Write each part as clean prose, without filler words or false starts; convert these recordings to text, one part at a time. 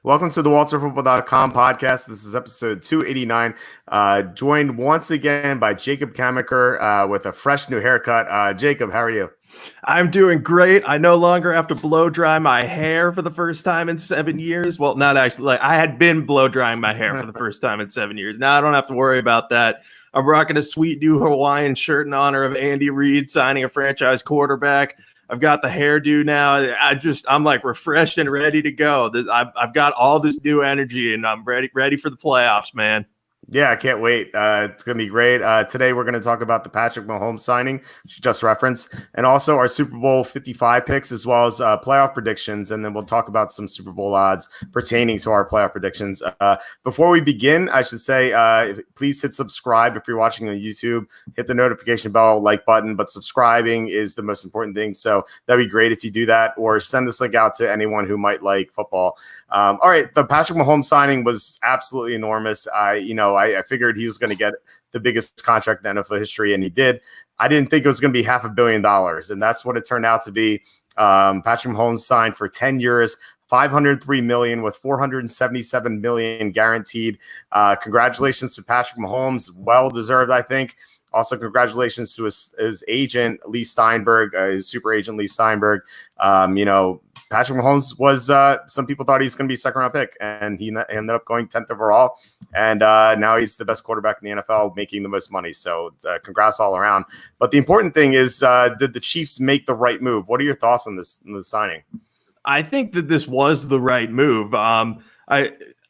Welcome to the WalterFootball.com podcast. This is episode 289. Joined once again by Jacob Camenker with a fresh new haircut. Jacob, how are you? I'm doing great. I no longer have to blow dry my hair for the first time in 7 years. Well, not actually. Like, I had been blow drying my hair for the first time in 7 years. Now I don't have to worry about that. I'm rocking a sweet new Hawaiian shirt in honor of Andy Reid signing a franchise quarterback. I've got the hairdo now. I'm like refreshed and ready to go. I've got all this new energy, and I'm ready for the playoffs, man. Yeah, I can't wait. It's going to be great. Today, we're going to talk about the Patrick Mahomes signing, which you just referenced, and also our Super Bowl 55 picks, as well as playoff predictions. And then we'll talk about some Super Bowl odds pertaining to our playoff predictions. Before we begin, I should say, please hit subscribe if you're watching on YouTube. Hit the notification bell, like button, but subscribing is the most important thing. So that'd be great if you do that, or send this link out to anyone who might like football. All right, the Patrick Mahomes signing was absolutely enormous. I figured he was going to get the biggest contract in NFL history, and he did. I didn't think it was going to be $500 million, and that's what it turned out to be. Patrick Mahomes signed for 10 years, $503 million with $477 million guaranteed. Congratulations to Patrick Mahomes. Well deserved, I think. Also, congratulations to his agent, Lee Steinberg, his super agent, Lee Steinberg. Patrick Mahomes was, some people thought he's going to be a second-round pick, and he ended up going 10th overall. And now he's the best quarterback in the NFL, making the most money. So congrats all around. But the important thing is, did the Chiefs make the right move? What are your thoughts on this signing? I think that this was the right move.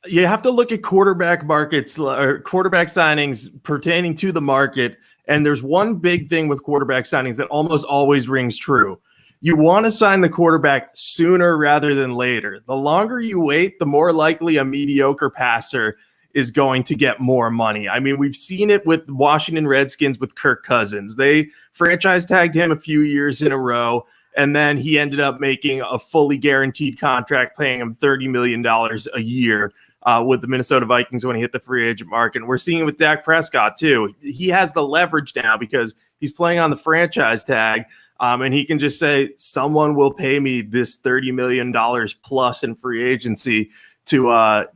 You have to look at quarterback markets or quarterback signings pertaining to the market. And there's one big thing with quarterback signings that almost always rings true. You want to sign the quarterback sooner rather than later. The longer you wait, the more likely a mediocre passer is going to get more money. I mean, we've seen it with Washington Redskins with Kirk Cousins. They franchise tagged him a few years in a row, and then he ended up making a fully guaranteed contract, paying him $30 million a year with the Minnesota Vikings when he hit the free agent market. And we're seeing it with Dak Prescott, too. He has the leverage now because he's playing on the franchise tag. And he can just say, someone will pay me this $30 million plus in free agency to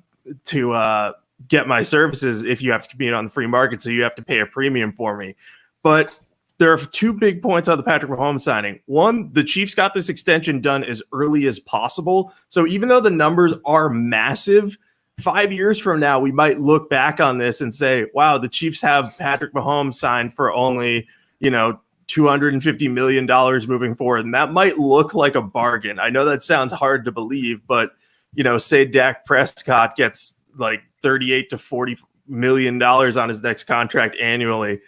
get my services if you have to compete on the free market. So you have to pay a premium for me. But there are two big points on the Patrick Mahomes signing. One, the Chiefs got this extension done as early as possible. So even though the numbers are massive, 5 years from now, we might look back on this and say, wow, the Chiefs have Patrick Mahomes signed for only, $250 million moving forward. And that might look like a bargain. I know that sounds hard to believe, but, say Dak Prescott gets like $38 to $40 million on his next contract annually.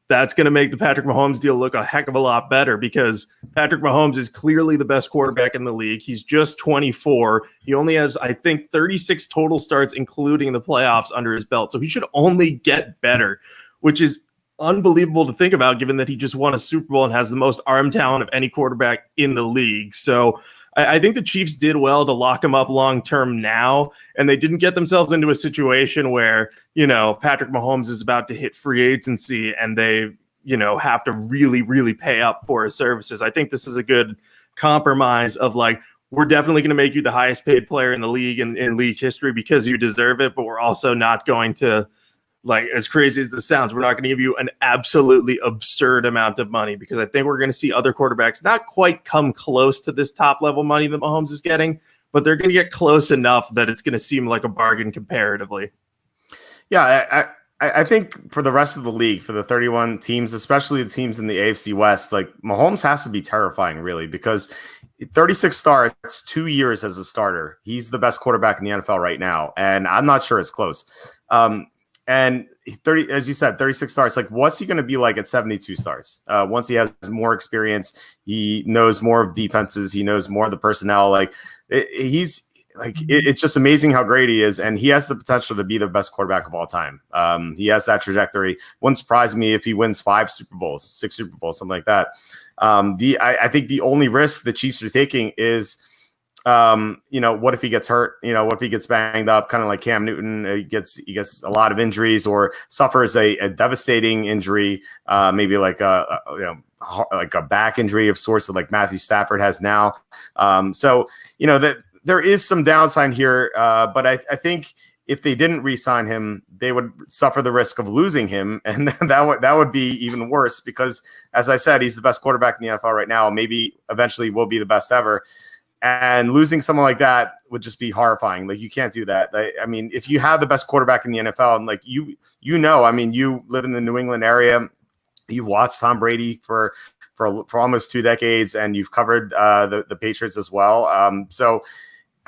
That's going to make the Patrick Mahomes deal look a heck of a lot better because Patrick Mahomes is clearly the best quarterback in the league. He's just 24. He only has, I think, 36 total starts, including the playoffs under his belt. So he should only get better, which is unbelievable to think about given that he just won a Super Bowl and has the most arm talent of any quarterback in the league. So I think the Chiefs did well to lock him up long-term now, and they didn't get themselves into a situation where, Patrick Mahomes is about to hit free agency and they, have to really, really pay up for his services. I think this is a good compromise of like, we're definitely going to make you the highest paid player in the league and in league history because you deserve it, but we're also not going to, like, as crazy as this sounds, we're not going to give you an absolutely absurd amount of money because I think we're going to see other quarterbacks not quite come close to this top level money that Mahomes is getting, but they're going to get close enough that it's going to seem like a bargain comparatively. Yeah, I think for the rest of the league, for the 31 teams, especially the teams in the AFC West, like Mahomes has to be terrifying, really, because 36 starts, 2 years as a starter. He's the best quarterback in the NFL right now, and I'm not sure it's close. And 30, as you said, 36 starts. Like, what's he going to be like at 72 starts? Once he has more experience, he knows more of defenses. He knows more of the personnel. Like, it's just amazing how great he is, and he has the potential to be the best quarterback of all time. He has that trajectory. Wouldn't surprise me if he wins 5 Super Bowls, 6 Super Bowls, something like that. I think the only risk the Chiefs are taking is, what if he gets hurt? What if he gets banged up, kind of like Cam Newton? He gets a lot of injuries or suffers a devastating injury, maybe like a back injury of sorts, like Matthew Stafford has now. So that there is some downside here, but I think if they didn't re-sign him, they would suffer the risk of losing him, and that would be even worse because, as I said, he's the best quarterback in the NFL right now. Maybe eventually will be the best ever, and losing someone like that would just be horrifying. Like, you can't do that. I mean, if you have the best quarterback in the NFL, and like you live in the New England area, you watched Tom Brady for almost 2 decades, and you've covered the Patriots as well. So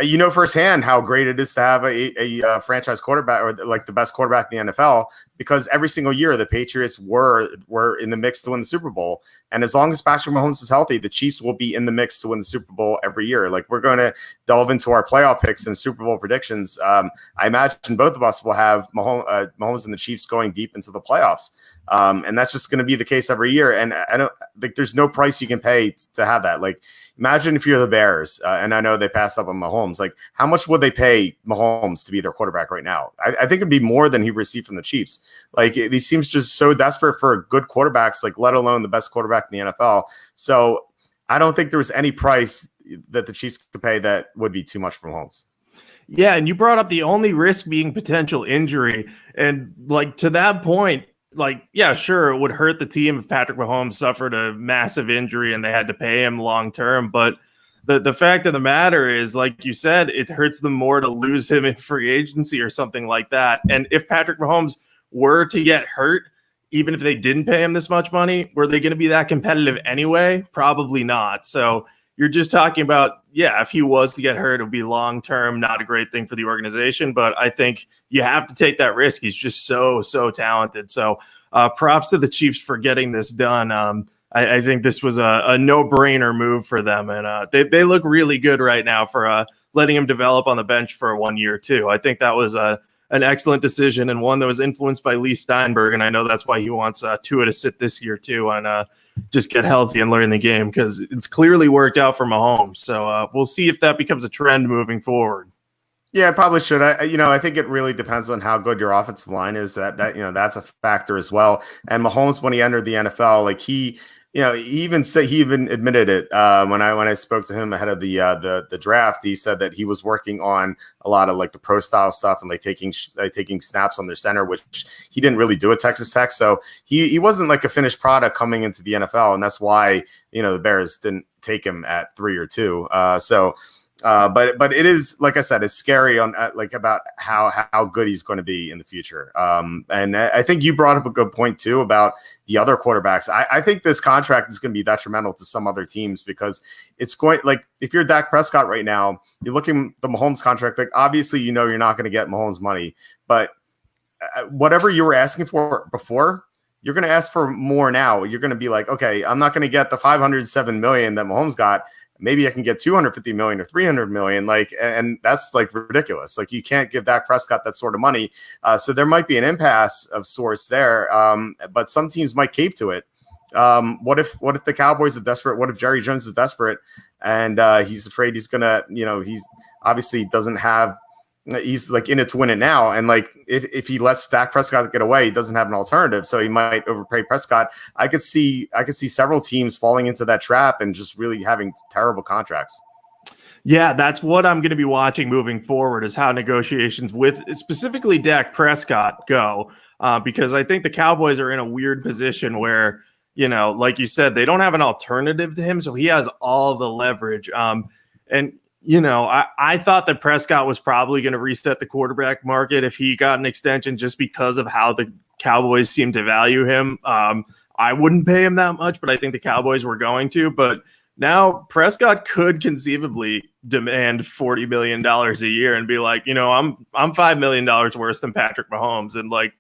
you know firsthand how great it is to have a franchise quarterback, or like the best quarterback in the NFL, because every single year the Patriots were in the mix to win the Super Bowl. And as long as Patrick Mahomes is healthy, the Chiefs will be in the mix to win the Super Bowl every year. Like, we're going to delve into our playoff picks and Super Bowl predictions. I imagine both of us will have Mahomes and the Chiefs going deep into the playoffs. And that's just going to be the case every year. And I don't think there's no price you can pay to have that. Like, imagine if you're the Bears, and I know they passed up on Mahomes. Like, how much would they pay Mahomes to be their quarterback right now? I think it'd be more than he received from the Chiefs. Like, these teams just so desperate for good quarterbacks, like, let alone the best quarterback in the NFL. So I don't think there was any price that the Chiefs could pay that would be too much for Mahomes. Yeah, and you brought up the only risk being potential injury. And like, to that point, like, yeah, sure, it would hurt the team if Patrick Mahomes suffered a massive injury and they had to pay him long term. But the fact of the matter is, like you said, it hurts them more to lose him in free agency or something like that. And if Patrick Mahomes were to get hurt, even if they didn't pay him this much money, were they going to be that competitive anyway? Probably not. So you're just talking about, yeah, if he was to get hurt, it would be long-term, not a great thing for the organization. But I think you have to take that risk. He's just so talented. So props to the Chiefs for getting this done. I think this was a no-brainer move for them. And they look really good right now for letting him develop on the bench for 1 year too. I think that was an excellent decision, and one that was influenced by Lee Steinberg. And I know that's why he wants Tua to sit this year too, and just get healthy and learn the game, because it's clearly worked out for Mahomes. So we'll see if that becomes a trend moving forward. Yeah, it probably should. I think it really depends on how good your offensive line is. That's a factor as well. And Mahomes, when he entered the NFL, like he even admitted it when I spoke to him ahead of the draft. He said that he was working on a lot of like the pro style stuff and like taking snaps on their center, which he didn't really do at Texas Tech. So he wasn't like a finished product coming into the NFL, and that's why the Bears didn't take him at 3 or 2. But it is, like I said, it's scary on about how good he's going to be in the future. And I think you brought up a good point too about the other quarterbacks. I think this contract is going to be detrimental to some other teams, because it's going, like, if you're Dak Prescott right now, you're looking at the Mahomes contract. Like, obviously, you're not going to get Mahomes money, but whatever you were asking for before, you're going to ask for more now. You're going to be like, okay, I'm not going to get the $507 million that Mahomes got. Maybe I can get $250 million or $300 million. Like, and that's like ridiculous. Like, you can't give Dak Prescott that sort of money. So there might be an impasse of sorts there. But some teams might cave to it. What if the Cowboys are desperate? What if Jerry Jones is desperate and he's afraid he's gonna, he's obviously doesn't have. He's like in it to win it now, and like if he lets Dak Prescott get away, he doesn't have an alternative, so he might overpay Prescott. I could see several teams falling into that trap and just really having terrible contracts. Yeah, that's what I'm going to be watching moving forward, is how negotiations with specifically Dak Prescott go, because I think the Cowboys are in a weird position where, like you said, they don't have an alternative to him, so he has all the leverage. And I thought that Prescott was probably going to reset the quarterback market if he got an extension, just because of how the Cowboys seem to value him. I wouldn't pay him that much, but I think the Cowboys were going to. But now Prescott could conceivably demand $40 million a year and be like, I'm $5 million worse than Patrick Mahomes. And like,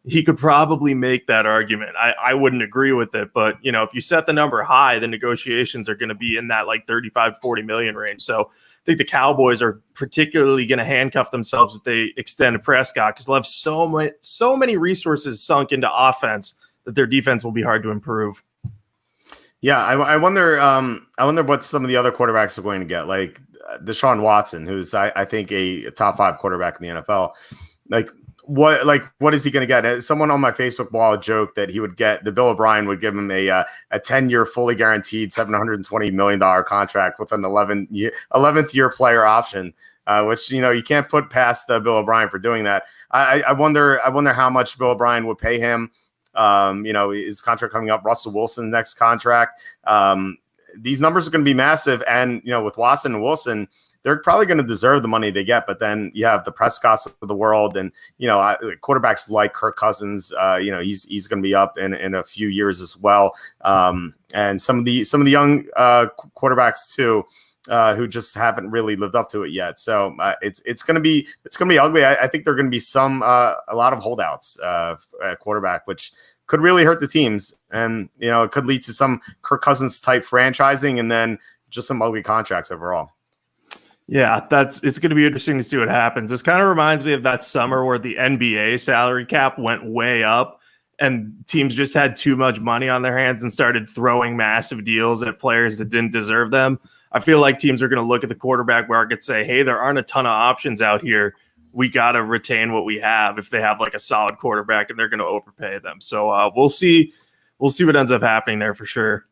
he could probably make that argument. I wouldn't agree with it, but if you set the number high, the negotiations are going to be in that like 35, 40 million range. So I think the Cowboys are particularly going to handcuff themselves if they extend Prescott, because they'll have so many resources sunk into offense that their defense will be hard to improve. Yeah, I wonder what some of the other quarterbacks are going to get, like Deshaun Watson, who's I think a top 5 quarterback in the NFL. Like, what is he going to get? Someone on my Facebook wall joked that he would get the Bill O'Brien would give him a 10-year fully guaranteed $720 million contract with an 11th year player option. Which you can't put past Bill O'Brien for doing that. I wonder how much Bill O'Brien would pay him. His contract coming up, Russell Wilson's next contract. These numbers are going to be massive, and with Watson and Wilson, they're probably going to deserve the money they get. But then you have the Prescotts of the world, and quarterbacks like Kirk Cousins. He's going to be up in a few years as well. And some of the young quarterbacks too. Who just haven't really lived up to it yet. So it's gonna be ugly. I think there are gonna be a lot of holdouts at quarterback, which could really hurt the teams, and it could lead to some Kirk Cousins type franchising, and then just some ugly contracts overall. Yeah, it's going to be interesting to see what happens. This kind of reminds me of that summer where the NBA salary cap went way up, and teams just had too much money on their hands and started throwing massive deals at players that didn't deserve them. I feel like teams are going to look at the quarterback market, say, hey, there aren't a ton of options out here. We got to retain what we have if they have like a solid quarterback, and they're going to overpay them. So we'll see what ends up happening there for sure.